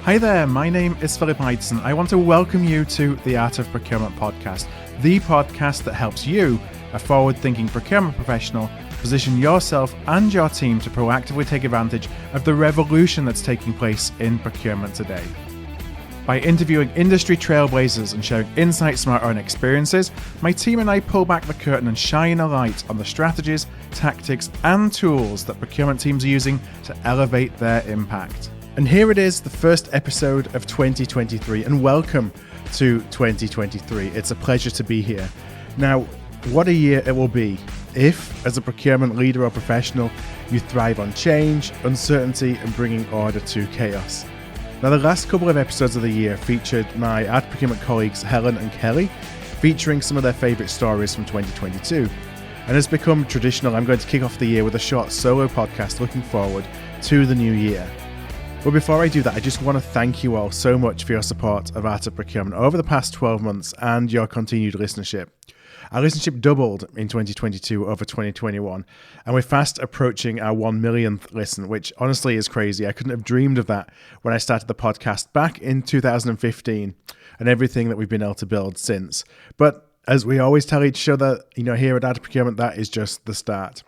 Hi there, my name is Philip Ideson. I want to welcome you to the Art of Procurement podcast, the podcast that helps you, a forward-thinking procurement professional, position yourself and your team to proactively take advantage of the revolution that's taking place in procurement today. By interviewing industry trailblazers and sharing insights from our own experiences, my team and I pull back the curtain and shine a light on the strategies, tactics, and tools that procurement teams are using to elevate their impact. And here it is, the first episode of 2023, and welcome to 2023. It's a pleasure to be here. Now, what a year it will be if, as a procurement leader or professional, you thrive on change, uncertainty, and bringing order to chaos. Now, the last couple of episodes of the year featured my Art Procurement colleagues Helen and Kelly, featuring some of their favourite stories from 2022. And as become traditional, I'm going to kick off the year with a short solo podcast looking forward to the new year. But before I do that, I just want to thank you all so much for your support of Art of Procurement over the past 12 months and your continued listenership. Our listenership doubled in 2022 over 2021, and we're fast approaching our 1 millionth listen, which honestly is crazy. I couldn't have dreamed of that when I started the podcast back in 2015 and everything that we've been able to build since. But as we always tell each other, here at Art of Procurement, that is just the start.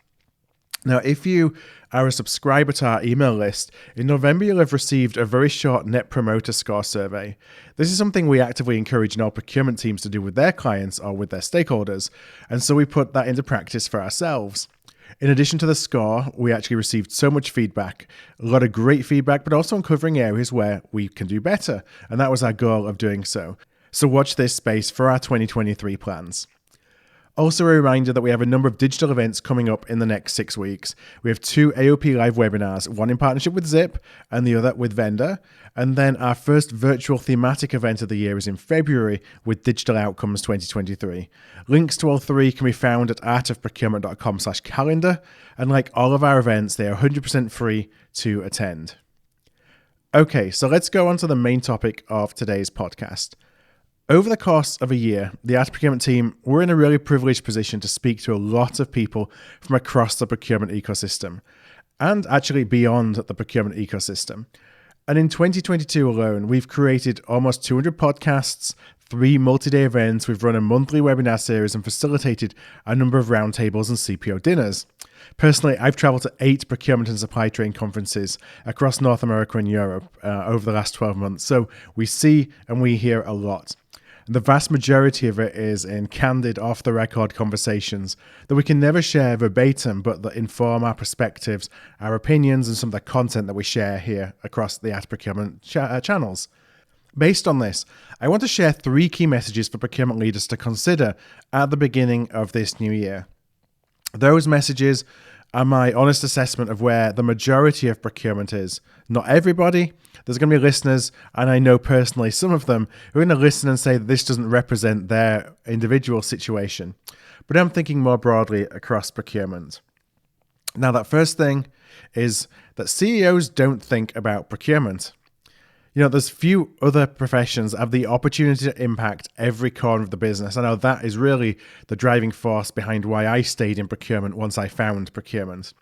Now, if you are a subscriber to our email list, in November you'll have received a very short Net Promoter Score survey. This is something we actively encourage in all procurement teams to do with their clients or with their stakeholders, and so we put that into practice for ourselves. In addition to the score, we actually received so much feedback, a lot of great feedback, but also uncovering areas where we can do better, and that was our goal of doing so. So watch this space for our 2023 plans. Also a reminder that we have a number of digital events coming up in the next 6 weeks. We have 2 AOP live webinars, one in partnership with Zip and the other with Vendor. And then our first virtual thematic event of the year is in February with Digital Outcomes 2023. Links to all 3 can be found at artofprocurement.com/calendar. And like all of our events, they are 100% free to attend. Okay, so let's go on to the main topic of today's podcast. Over the course of a year, the Art Procurement team were in a really privileged position to speak to a lot of people from across the procurement ecosystem, and actually beyond the procurement ecosystem. And in 2022 alone, we've created almost 200 podcasts, 3 multi-day events, we've run a monthly webinar series, and facilitated a number of roundtables and CPO dinners. Personally, I've traveled to 8 procurement and supply chain conferences across North America and Europe over the last 12 months, so we see and we hear a lot. The vast majority of it is in candid, off-the-record conversations that we can never share verbatim, but that inform our perspectives, our opinions, and some of the content that we share here across the Art Procurement channels. Based on this, I want to share 3 key messages for procurement leaders to consider at the beginning of this new year. Those messages are my honest assessment of where the majority of procurement is. Not everybody. There's going to be listeners, and I know personally some of them who are going to listen and say that this doesn't represent their individual situation. But I'm thinking more broadly across procurement. Now, that first thing is that CEOs don't think about procurement. There's few other professions that have the opportunity to impact every corner of the business. I know that is really the driving force behind why I stayed in procurement once I found procurement.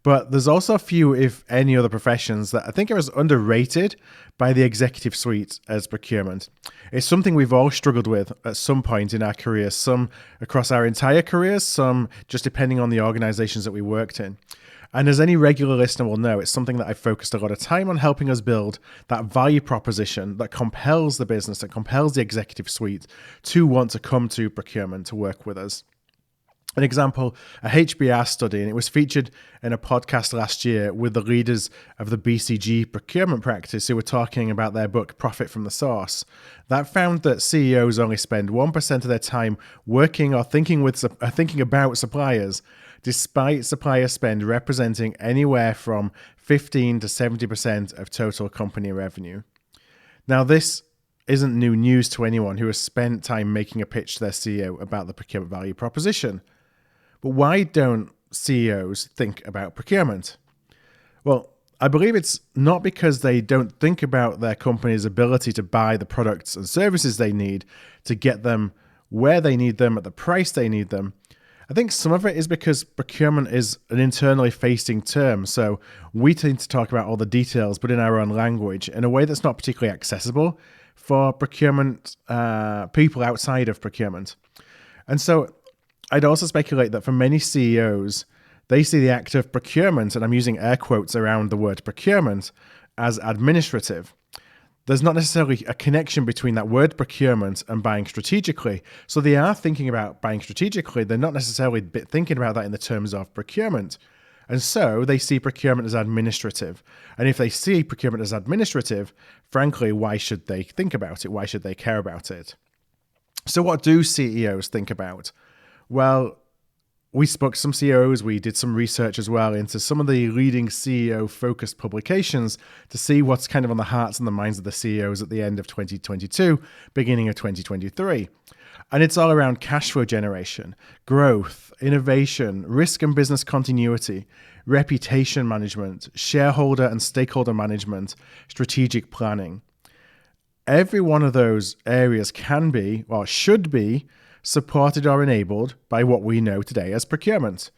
But there's also a few, if any, other professions that I think are as underrated by the executive suite as procurement. It's something we've all struggled with at some point in our careers, some across our entire careers, some just depending on the organizations that we worked in. And as any regular listener will know, it's something that I've focused a lot of time on helping us build that value proposition that compels the business, that compels the executive suite to want to come to procurement to work with us. An example, a HBR study, and it was featured in a podcast last year with the leaders of the BCG procurement practice who were talking about their book, Profit from the Source. That found that CEOs only spend 1% of their time working or thinking about suppliers, despite supplier spend representing anywhere from 15 to 70% of total company revenue. Now, this isn't new news to anyone who has spent time making a pitch to their CEO about the procurement value proposition. But why don't CEOs think about procurement? Well, I believe it's not because they don't think about their company's ability to buy the products and services they need to get them where they need them at the price they need them. I think some of it is because procurement is an internally facing term. So we tend to talk about all the details, but in our own language in a way that's not particularly accessible for procurement people outside of procurement. And so I'd also speculate that for many CEOs, they see the act of procurement, and I'm using air quotes around the word procurement, as administrative. There's not necessarily a connection between that word procurement and buying strategically. So they are thinking about buying strategically. They're not necessarily thinking about that in the terms of procurement. And so they see procurement as administrative. And if they see procurement as administrative, frankly, why should they think about it? Why should they care about it? So what do CEOs think about? Well, we spoke to some CEOs, we did some research as well into some of the leading CEO-focused publications to see what's kind of on the hearts and the minds of the CEOs at the end of 2022, beginning of 2023. And it's all around cash flow generation, growth, innovation, risk and business continuity, reputation management, shareholder and stakeholder management, strategic planning. Every one of those areas can be, or should be, supported or enabled by what we know today as procurement.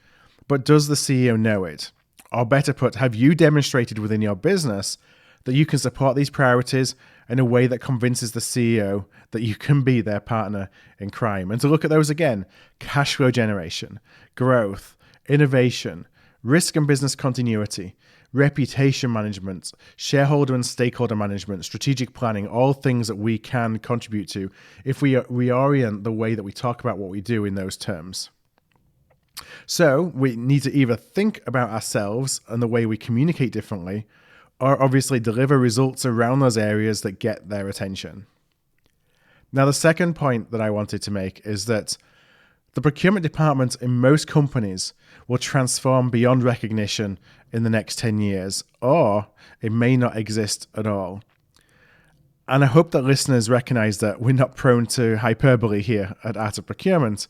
But does the CEO know it? Or better put, have you demonstrated within your business that you can support these priorities in a way that convinces the CEO that you can be their partner in crime? And to look at those again: cash flow generation, growth, innovation, risk and business continuity, reputation management, shareholder and stakeholder management, strategic planning, all things that we can contribute to if we reorient the way that we talk about what we do in those terms. So we need to either think about ourselves and the way we communicate differently, or obviously deliver results around those areas that get their attention. Now, the second point that I wanted to make is that the procurement department in most companies will transform beyond recognition in the next 10 years, or it may not exist at all. And I hope that listeners recognize that we're not prone to hyperbole here at Art of Procurement.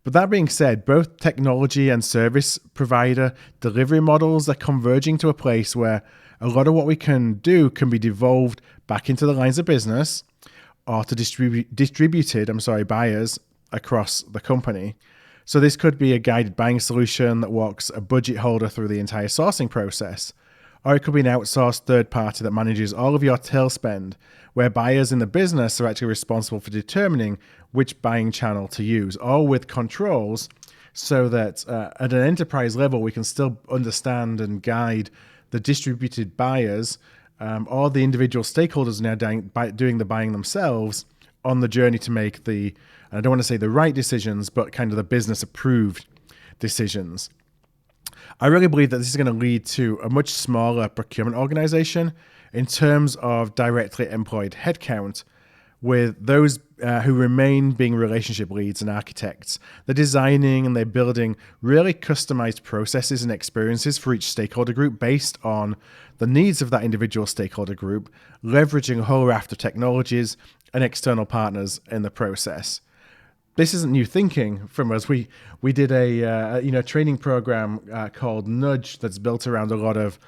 But that being said, both technology and service provider delivery models are converging to a place where a lot of what we can do can be devolved back into the lines of business or to distributed buyers across the company. So this could be a guided buying solution that walks a budget holder through the entire sourcing process. Or it could be an outsourced third party that manages all of your tail spend, where buyers in the business are actually responsible for determining which buying channel to use, all with controls so that at an enterprise level, we can still understand and guide the distributed buyers or the individual stakeholders now doing the buying themselves on the journey to make I don't want to say the right decisions, but kind of the business approved decisions. I really believe that this is going to lead to a much smaller procurement organization in terms of directly employed headcount, with those who remain being relationship leads and architects. They're designing and they're building really customized processes and experiences for each stakeholder group based on the needs of that individual stakeholder group, leveraging a whole raft of technologies and external partners in the process. This isn't new thinking from us. We did a training program called Nudge that's built around a lot of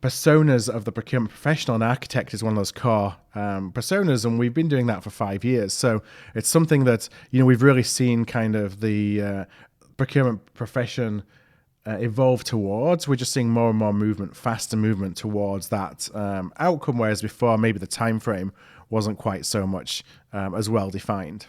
personas of the procurement professional, and architect is one of those core personas, and we've been doing that for 5 years. So it's something that we've really seen kind of the procurement profession evolve towards. We're just seeing more and more movement, faster movement towards that outcome, whereas before maybe the time frame wasn't quite so much as well defined.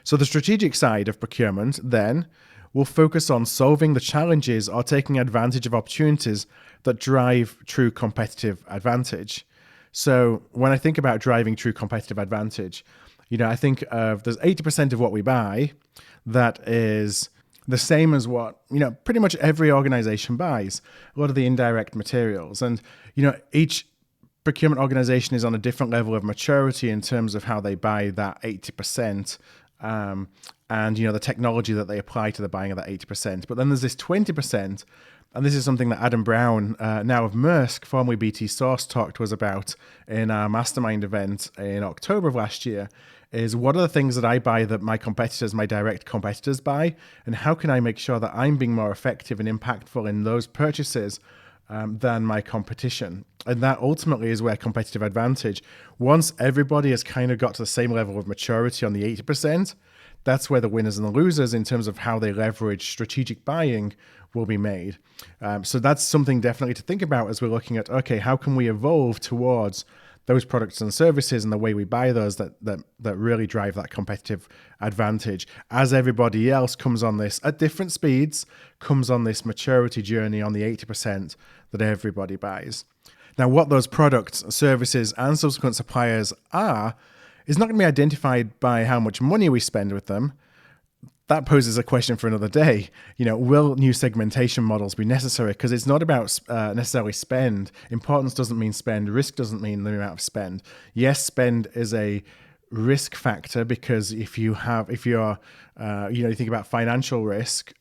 So the strategic side of procurement then will focus on solving the challenges or taking advantage of opportunities that drive true competitive advantage. So when I think about driving true competitive advantage, I think of there's 80% of what we buy that is the same as what, pretty much every organization buys, a lot of the indirect materials. And, each procurement organization is on a different level of maturity in terms of how they buy that 80%. And the technology that they apply to the buying of that 80%. But then there's this 20%, and this is something that Adam Brown, now of Maersk, formerly BT Source, talked to us about in our mastermind event in October of last year, is what are the things that I buy that my direct competitors buy, and how can I make sure that I'm being more effective and impactful in those purchases than my competition. And that ultimately is where competitive advantage, once everybody has kind of got to the same level of maturity on the 80%, that's where the winners and the losers in terms of how they leverage strategic buying will be made. So that's something definitely to think about as we're looking at, okay, how can we evolve towards those products and services and the way we buy those that really drive that competitive advantage as everybody else comes on this at different speeds, comes on this maturity journey on the 80% that everybody buys. Now, what those products, services, and subsequent suppliers are is not going to be identified by how much money we spend with them. That poses a question for another day. Will new segmentation models be necessary? Because it's not about necessarily spend. Importance doesn't mean spend. Risk doesn't mean the amount of spend. Yes, spend is a risk factor because if you think about financial risk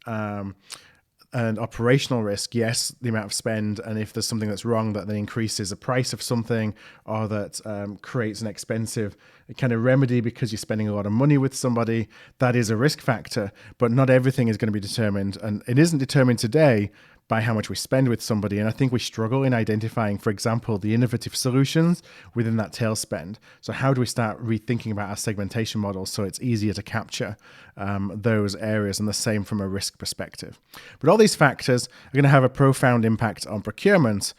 and operational risk, yes, the amount of spend, and if there's something that's wrong that then increases the price of something or that creates an expensive kind of remedy because you're spending a lot of money with somebody, that is a risk factor. But not everything is going to be determined, and it isn't determined today by how much we spend with somebody. And I think we struggle in identifying, for example, the innovative solutions within that tail spend. So how do we start rethinking about our segmentation models so it's easier to capture those areas, and the same from a risk perspective. But all these factors are going to have a profound impact on procurement,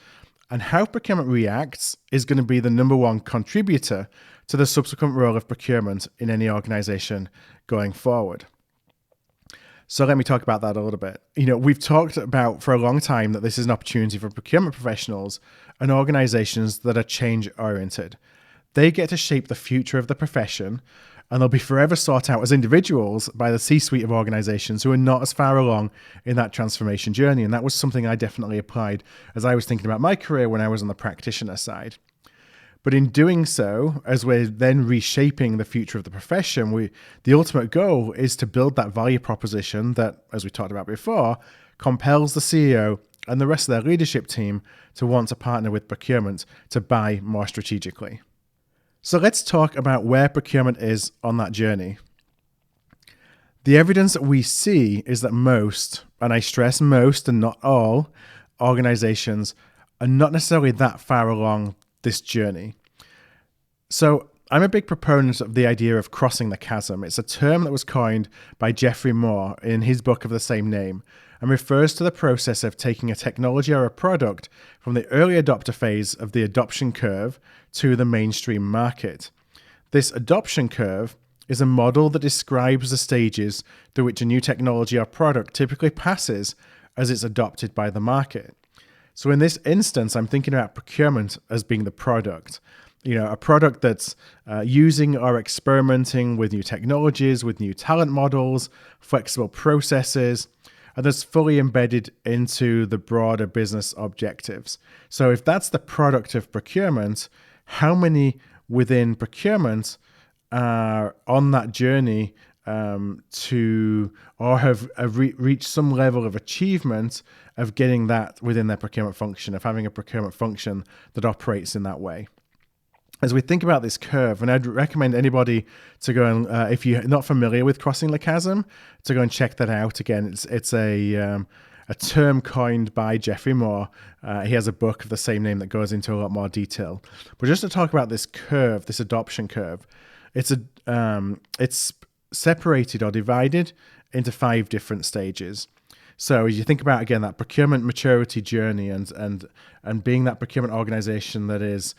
and how procurement reacts is going to be the number one contributor to the subsequent role of procurement in any organization going forward. So let me talk about that a little bit. We've talked about for a long time that this is an opportunity for procurement professionals and organizations that are change-oriented. They get to shape the future of the profession, and they'll be forever sought out as individuals by the C-suite of organizations who are not as far along in that transformation journey. And that was something I definitely applied as I was thinking about my career when I was on the practitioner side. But in doing so, as we're then reshaping the future of the profession, the ultimate goal is to build that value proposition that, as we talked about before, compels the CEO and the rest of their leadership team to want to partner with procurement to buy more strategically. So let's talk about where procurement is on that journey. The evidence that we see is that most, and I stress most and not all, organizations are not necessarily that far along this journey. So I'm a big proponent of the idea of crossing the chasm. It's a term that was coined by Geoffrey Moore in his book of the same name and refers to the process of taking a technology or a product from the early adopter phase of the adoption curve to the mainstream market. This adoption curve is a model that describes the stages through which a new technology or product typically passes as it's adopted by the market. So in this instance, I'm thinking about procurement as being the product. A product that's using or experimenting with new technologies, with new talent models, flexible processes, and that's fully embedded into the broader business objectives. So if that's the product of procurement, how many within procurement are on that journey to or have reached some level of achievement of getting that within their procurement function, of having a procurement function that operates in that way? As we think about this curve, and I'd recommend anybody to go and, if you're not familiar with crossing the chasm, to go and check that out. Again, it's a term coined by Geoffrey Moore. He has a book of the same name that goes into a lot more detail. But just to talk about this curve, this adoption curve, it's separated or divided into 5 different stages. So you think about, again, that procurement maturity journey and being that procurement organization that is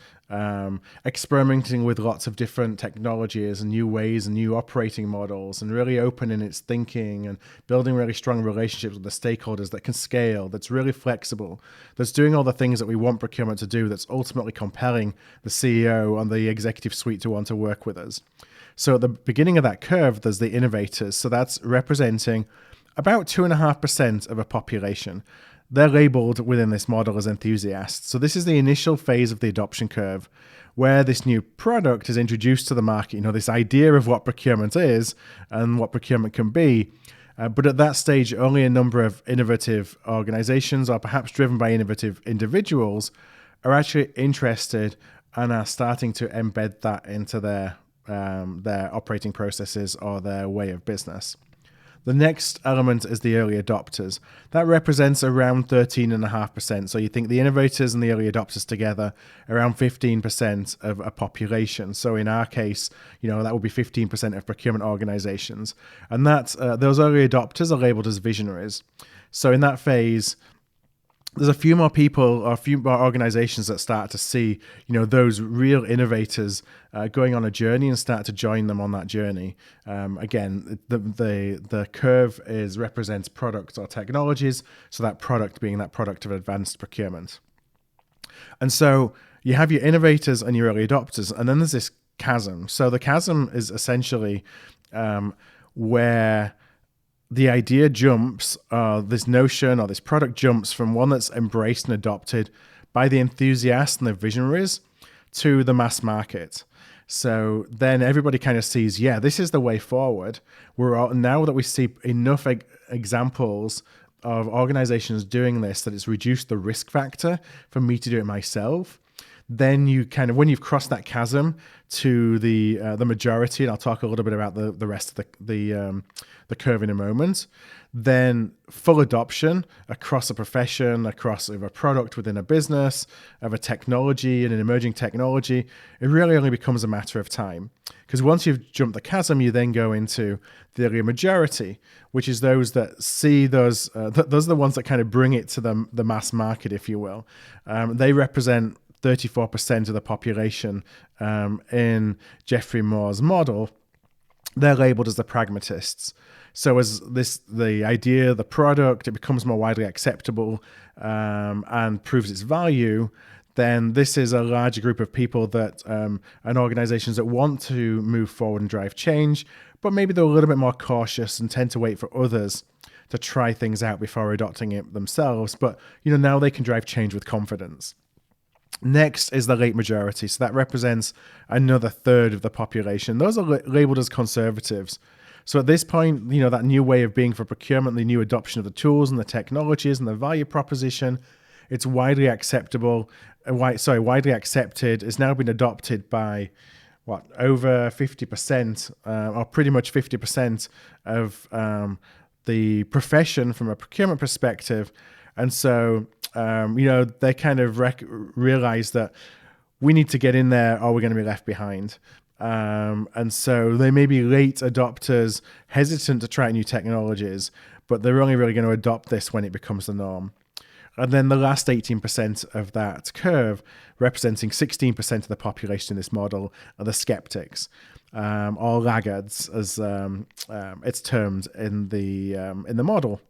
experimenting with lots of different technologies and new ways and new operating models, and really open in its thinking and building really strong relationships with the stakeholders that can scale, that's really flexible, that's doing all the things that we want procurement to do, that's ultimately compelling the CEO and the executive suite to want to work with us. So at the beginning of that curve, there's the innovators. So that's representing about 2.5% of a population. They're labeled within this model as enthusiasts. So this is the initial phase of the adoption curve where this new product is introduced to the market, this idea of what procurement is and what procurement can be. But at that stage, only a number of innovative organizations, or perhaps driven by innovative individuals, are actually interested and are starting to embed that into their operating processes or their way of business. The next element is the early adopters. That represents around 13.5%. So you think the innovators and the early adopters together, around 15% of a population. So in our case, that would be 15% of procurement organizations. And those early adopters are labeled as visionaries. So in that phase, there's a few more people or a few more organizations that start to see, those real innovators going on a journey and start to join them on that journey. Again, the curve represents products or technologies, so that product being that product of advanced procurement. And so you have your innovators and your early adopters, and then there's this chasm. So the chasm is essentially where the idea jumps, this notion or this product jumps from one that's embraced and adopted by the enthusiasts and the visionaries to the mass market. So then everybody kind of sees, this is the way forward. Now that we see enough examples of organizations doing this, that it's reduced the risk factor for me to do it myself. Then you when you've crossed that chasm to the majority, and I'll talk a little bit about the rest of the curve in a moment, then full adoption across a profession, across a product within a business, of a technology and an emerging technology, it really only becomes a matter of time. Because once you've jumped the chasm, you then go into the early majority, which is those that see those are the ones that kind of bring it to the mass market, if you will. They represent 34% of the population in Geoffrey Moore's model. They're labeled as the pragmatists. So as the idea, the product, it becomes more widely acceptable and proves its value, then this is a larger group of people that and organizations that want to move forward and drive change, but maybe they're a little bit more cautious and tend to wait for others to try things out before adopting it themselves. But now they can drive change with confidence. Next is the late majority. So that represents another third of the population. Those are labeled as conservatives. So at this point, that new way of being for procurement, the new adoption of the tools and the technologies and the value proposition, it's widely acceptable. Widely accepted. It's now been adopted by over 50%, or pretty much 50% of the profession from a procurement perspective. And so, they kind of realize that we need to get in there or we're going to be left behind. And so they may be late adopters, hesitant to try new technologies, but they're only really going to adopt this when it becomes the norm. And then the last 18% of that curve, representing 16% of the population in this model, are the skeptics, or laggards, as it's termed in the model.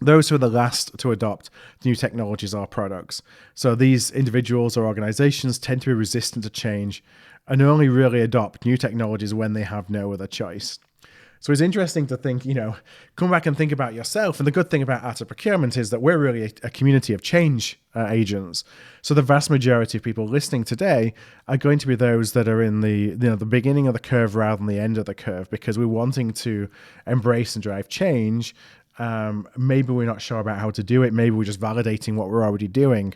Those who are the last to adopt new technologies or products. So these individuals or organizations tend to be resistant to change and only really adopt new technologies when they have no other choice. So it's interesting to think, come back and think about yourself. And the good thing about Art of Procurement is that we're really a community of change agents. So the vast majority of people listening today are going to be those that are in the beginning of the curve rather than the end of the curve, because we're wanting to embrace and drive change. Maybe we're not sure about how to do it. Maybe we're just validating what we're already doing.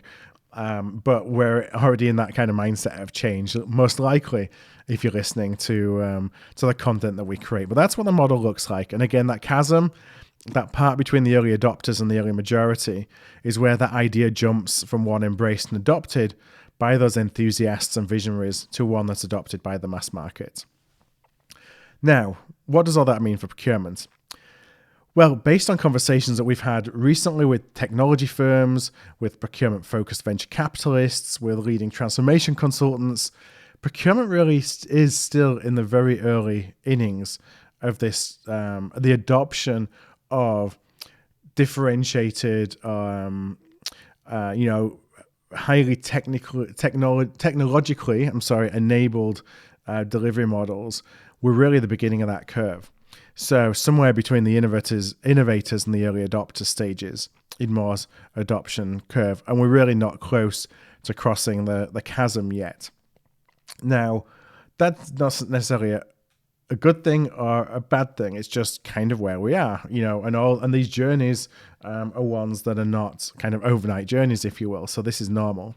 But we're already in that kind of mindset of change, most likely, if you're listening to the content that we create. But that's what the model looks like. And again, that chasm, that part between the early adopters and the early majority, is where that idea jumps from one embraced and adopted by those enthusiasts and visionaries to one that's adopted by the mass market. Now, what does all that mean for procurement? Well, based on conversations that we've had recently with technology firms, with procurement-focused venture capitalists, with leading transformation consultants, procurement really is still in the very early innings of this, the adoption of differentiated, highly technologically enabled delivery models. We're really at the beginning of that curve. So somewhere between the innovators and the early adopter stages in Moore's adoption curve. And we're really not close to crossing the chasm yet. Now, that's not necessarily a good thing or a bad thing. It's just kind of where we are, and these journeys are ones that are not kind of overnight journeys, if you will. So this is normal.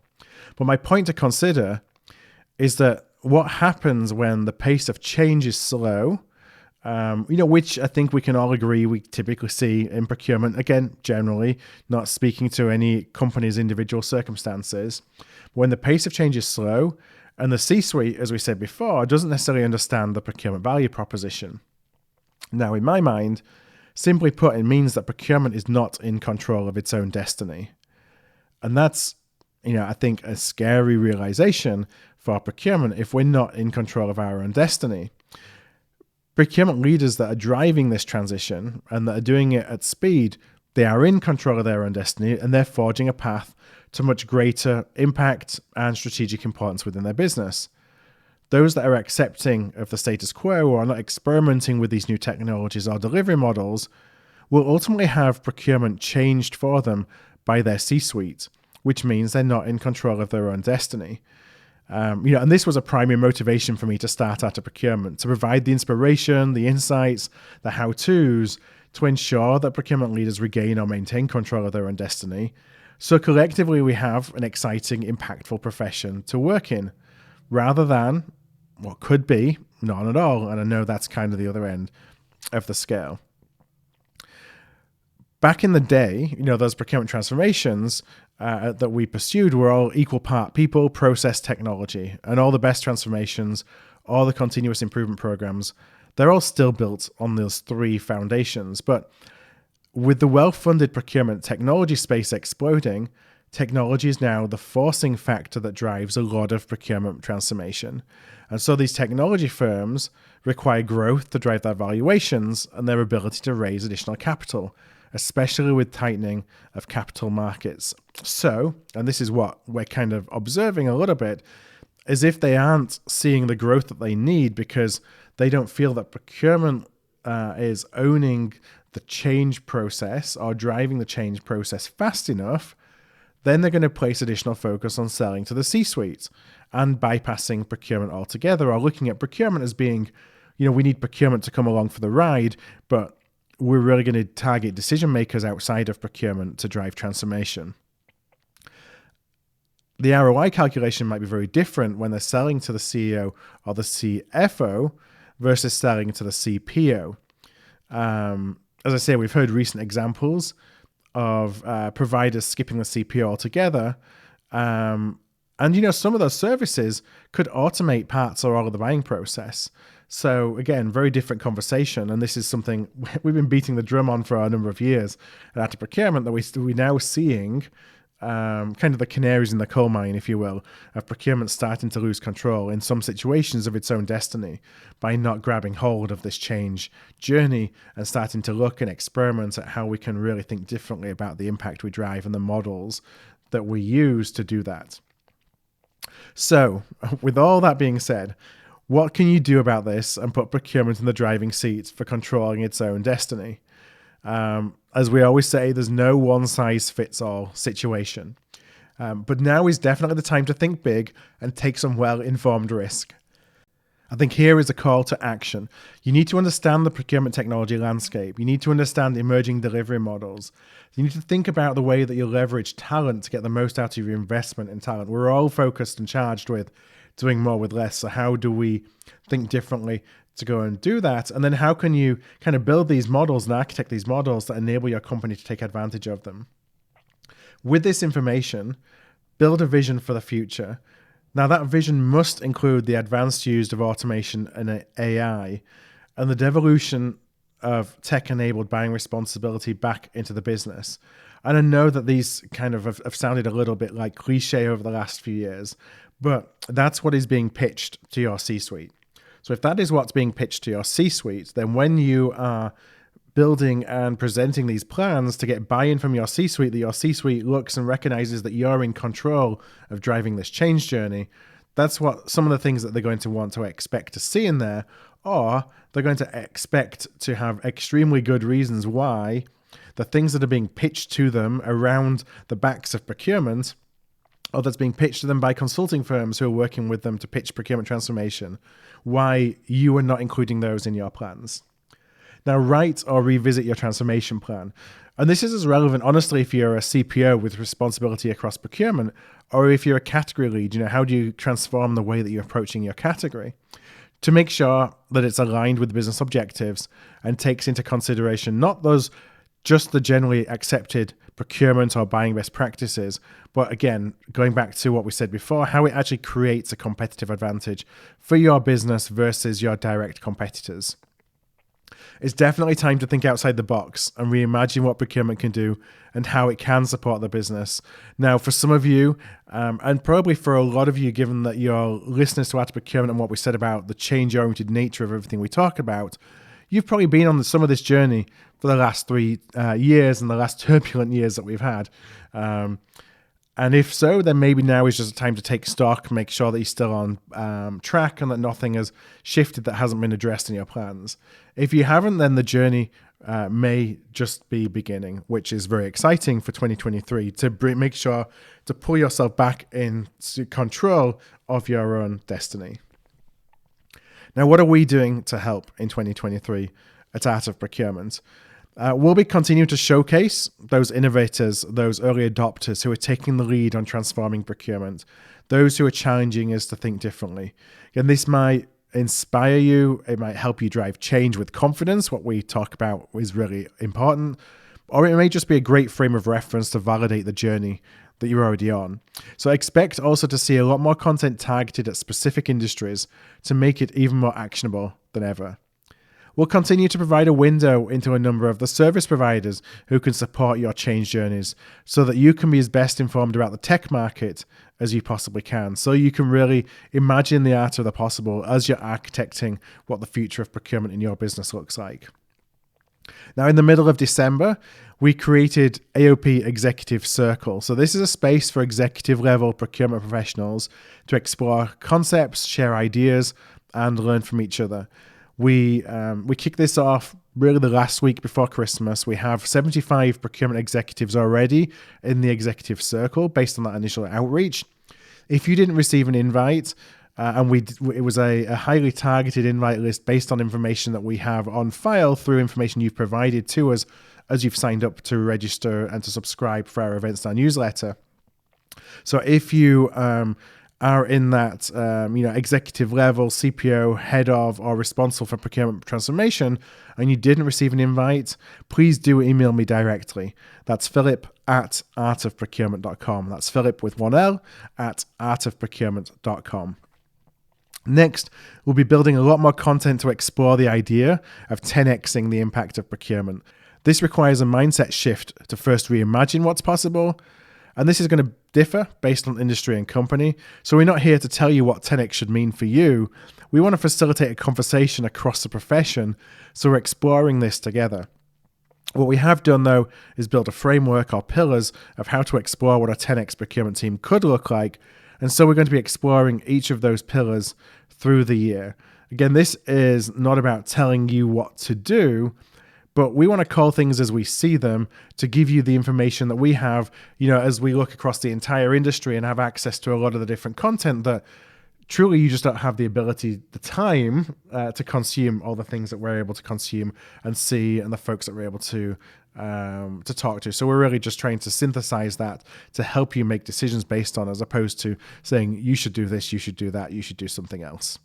But my point to consider is that what happens when the pace of change is slow which I think we can all agree we typically see in procurement. Again, generally, not speaking to any company's individual circumstances. When the pace of change is slow and the C-suite, as we said before, doesn't necessarily understand the procurement value proposition. Now, in my mind, simply put, it means that procurement is not in control of its own destiny. And that's, I think a scary realization for procurement if we're not in control of our own destiny. Procurement leaders that are driving this transition and that are doing it at speed, they are in control of their own destiny and they're forging a path to much greater impact and strategic importance within their business. Those that are accepting of the status quo or are not experimenting with these new technologies or delivery models will ultimately have procurement changed for them by their C-suite, which means they're not in control of their own destiny. And this was a primary motivation for me to start out of procurement, to provide the inspiration, the insights, the how-tos to ensure that procurement leaders regain or maintain control of their own destiny. So collectively, we have an exciting, impactful profession to work in, rather than what could be none at all. And I know that's kind of the other end of the scale. Back in the day, those procurement transformations that we pursued were all equal part people, process, technology, and all the best transformations, all the continuous improvement programs, they're all still built on those three foundations. But with the well-funded procurement technology space exploding, technology is now the forcing factor that drives a lot of procurement transformation. And so these technology firms require growth to drive their valuations and their ability to raise additional capital, especially with tightening of capital markets. So, and this is what we're kind of observing a little bit, is if they aren't seeing the growth that they need because they don't feel that procurement is owning the change process or driving the change process fast enough, then they're going to place additional focus on selling to the C-suite and bypassing procurement altogether, or looking at procurement as being, we need procurement to come along for the ride, but we're really going to target decision makers outside of procurement to drive transformation. The ROI calculation might be very different when they're selling to the CEO or the CFO versus selling to the CPO. As I say, we've heard recent examples of providers skipping the CPO altogether. And, some of those services could automate parts or all of the buying process. So again, very different conversation. And this is something we've been beating the drum on for a number of years at Active Procurement, that we're now seeing kind of the canaries in the coal mine, if you will, of procurement starting to lose control in some situations of its own destiny by not grabbing hold of this change journey and starting to look and experiment at how we can really think differently about the impact we drive and the models that we use to do that. So with all that being said, what can you do about this and put procurement in the driving seat for controlling its own destiny? As we always say, there's no one-size-fits-all situation. But now is definitely the time to think big and take some well-informed risk. I think here is a call to action. You need to understand the procurement technology landscape. You need to understand emerging delivery models. You need to think about the way that you leverage talent to get the most out of your investment in talent. We're all focused and charged with doing more with less. So how do we think differently to go and do that? And then how can you kind of build these models and architect these models that enable your company to take advantage of them? With this information, build a vision for the future. Now, that vision must include the advanced use of automation and AI and the devolution of tech-enabled buying responsibility back into the business. And I know that these kind of have sounded a little bit like cliche over the last few years, but that's what is being pitched to your C-suite. So if that is what's being pitched to your C-suite, then when you are building and presenting these plans to get buy-in from your C-suite, that your C-suite looks and recognizes that you're in control of driving this change journey, that's what some of the things that they're going to want to expect to see in there, or they're going to expect to have extremely good reasons why the things that are being pitched to them around the backs of procurement, or that's being pitched to them by consulting firms who are working with them to pitch procurement transformation, why you are not including those in your plans. Now, write or revisit your transformation plan. And this is as relevant, honestly, if you're a CPO with responsibility across procurement, or if you're a category lead, how do you transform the way that you're approaching your category? to make sure that it's aligned with business objectives and takes into consideration not just the generally accepted procurement or buying best practices, but again, going back to what we said before, how it actually creates a competitive advantage for your business versus your direct competitors. It's definitely time to think outside the box and reimagine what procurement can do and how it can support the business. Now, for some of you, and probably for a lot of you, given that you're listeners to Art of Procurement and what we said about the change-oriented nature of everything we talk about, you've probably been on some of this journey for the last 3 years and the last turbulent years that we've had. And if so, then maybe now is just a time to take stock, make sure that you're still on track and that nothing has shifted that hasn't been addressed in your plans. If you haven't, then the journey may just be beginning, which is very exciting for 2023 to make sure to pull yourself back into control of your own destiny. Now, what are we doing to help in 2023 at Art of Procurement? We'll be continuing to showcase those innovators, those early adopters who are taking the lead on transforming procurement, those who are challenging us to think differently. And this might inspire you, it might help you drive change with confidence. What we talk about is really important, or it may just be a great frame of reference to validate the journey that you're already on. So expect also to see a lot more content targeted at specific industries to make it even more actionable than ever. We'll continue to provide a window into a number of the service providers who can support your change journeys so that you can be as best informed about the tech market as you possibly can. So you can really imagine the art of the possible as you're architecting what the future of procurement in your business looks like. Now, in the middle of December, we created AOP Executive Circle. So this is a space for executive level procurement professionals to explore concepts, share ideas, and learn from each other. We kicked this off really the last week before Christmas. We have 75 procurement executives already in the executive circle based on that initial outreach. If you didn't receive an invite, it was a highly targeted invite list based on information that we have on file through information you've provided to us as you've signed up to register and to subscribe for our events and our newsletter. So if you are in that executive level, CPO, head of, or responsible for procurement transformation, and you didn't receive an invite, please do email me directly. That's philip@artofprocurement.com. That's Philip with one L at artofprocurement.com. Next, we'll be building a lot more content to explore the idea of 10xing the impact of procurement. This requires a mindset shift to first reimagine what's possible, and this is going to differ based on industry and company. So we're not here to tell you what 10x should mean for you. We want to facilitate a conversation across the profession, so we're exploring this together. What we have done, though, is build a framework or pillars of how to explore what a 10x procurement team could look like. And so we're going to be exploring each of those pillars through the year. Again, this is not about telling you what to do, but we want to call things as we see them to give you the information that we have, as we look across the entire industry and have access to a lot of the different content that truly you just don't have the ability, the time to consume all the things that we're able to consume and see and the folks that we're able to talk to. So we're really just trying to synthesize that to help you make decisions based on, as opposed to saying you should do this, you should do that, you should do something else.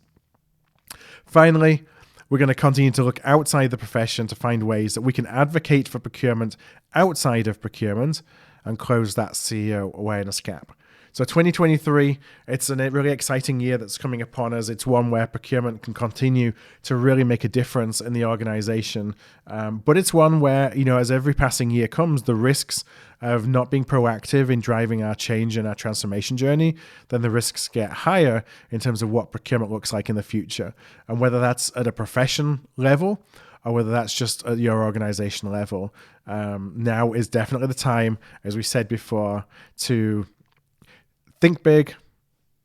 Finally, we're going to continue to look outside the profession to find ways that we can advocate for procurement outside of procurement and close that CEO awareness gap. So 2023, it's a really exciting year that's coming upon us. It's one where procurement can continue to really make a difference in the organization. But it's one where, as every passing year comes, the risks of not being proactive in driving our change and our transformation journey, then the risks get higher in terms of what procurement looks like in the future. And whether that's at a profession level or whether that's just at your organization level, now is definitely the time, as we said before, to think big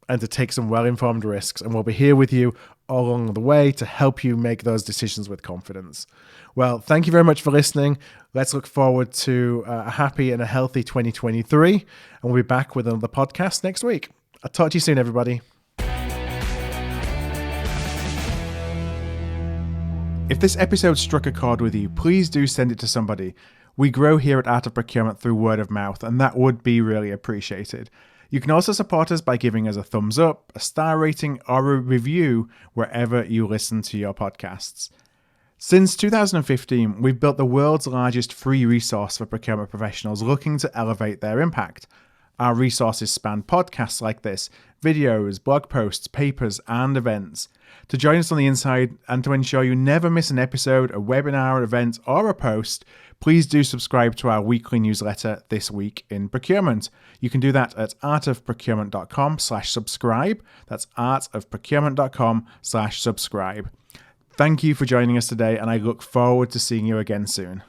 and to take some well-informed risks. And we'll be here with you all along the way to help you make those decisions with confidence. Well, thank you very much for listening. Let's look forward to a happy and a healthy 2023. And we'll be back with another podcast next week. I'll talk to you soon, everybody. If this episode struck a chord with you, please do send it to somebody. We grow here at Art of Procurement through word of mouth, and that would be really appreciated. You can also support us by giving us a thumbs up, a star rating, or a review wherever you listen to your podcasts. Since 2015, we've built the world's largest free resource for procurement professionals looking to elevate their impact. Our resources span podcasts like this, videos, blog posts, papers, and events. To join us on the inside and to ensure you never miss an episode, a webinar, an event, or a post, please do subscribe to our weekly newsletter, This Week in Procurement. You can do that at artofprocurement.com/subscribe. That's artofprocurement.com/subscribe. Thank you for joining us today, and I look forward to seeing you again soon.